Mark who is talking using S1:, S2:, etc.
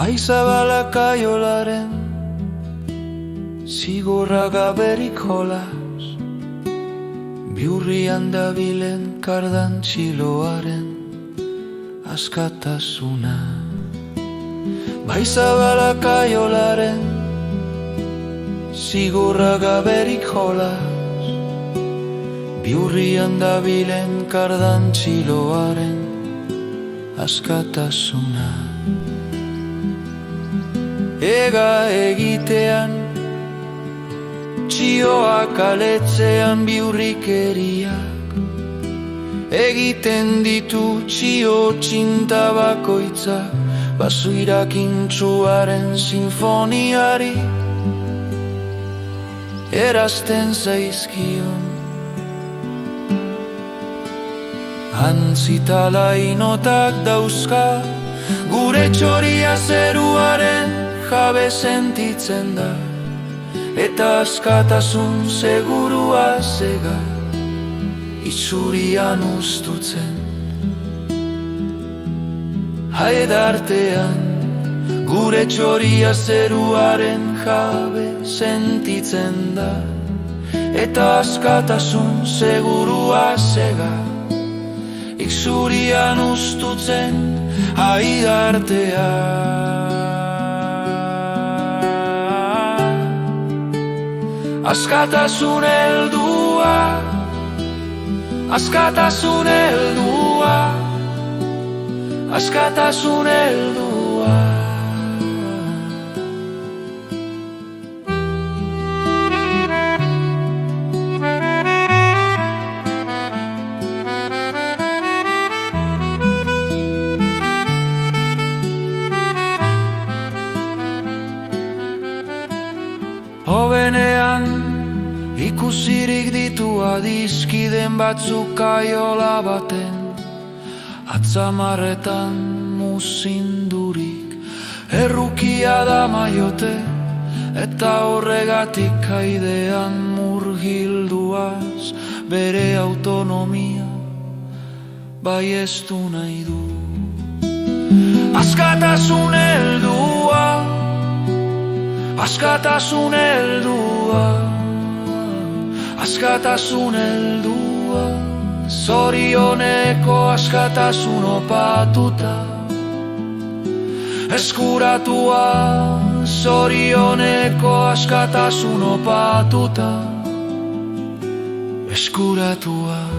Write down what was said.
S1: Bai zabala kaiolaren zigorra gaberik jolas, bihurrian dabilen kardan txiloaren askatasuna. Bai zabala kaiolaren zigorra gaberik jolas, bihurrian dabilen kardan txiloaren askatasuna. Ega egitean, txioak aletzean bihurrikeriak, egiten ditu txio txinta bakoitzak, basuirak intxuaren sinfoniari erazten zaizkion. Antzitala inotak dauzka, gure txoria zeruaren jabe sentitzen da, eta askatasun segurua zega itzurian ustutzen. Haedartean gure txoria zeruaren jabe sentitzen da, eta askatasun segurua zega itzurian ustutzen. Haidartean askatasun heldua, askatasun heldua, askatasun heldua. Hobenean ikusirik ditu adiskiden batzuk kaiola baten atzamarretan muzindurik, errukia da maiote eta horregatik kaidean murgilduaz bere autonomia baiestu nahi du. Askatasun heldua, askatasun heldua, askatasun heldua, zorioneko askatasun opatuta, eskuratua, zorioneko askatasun opatuta, eskuratua.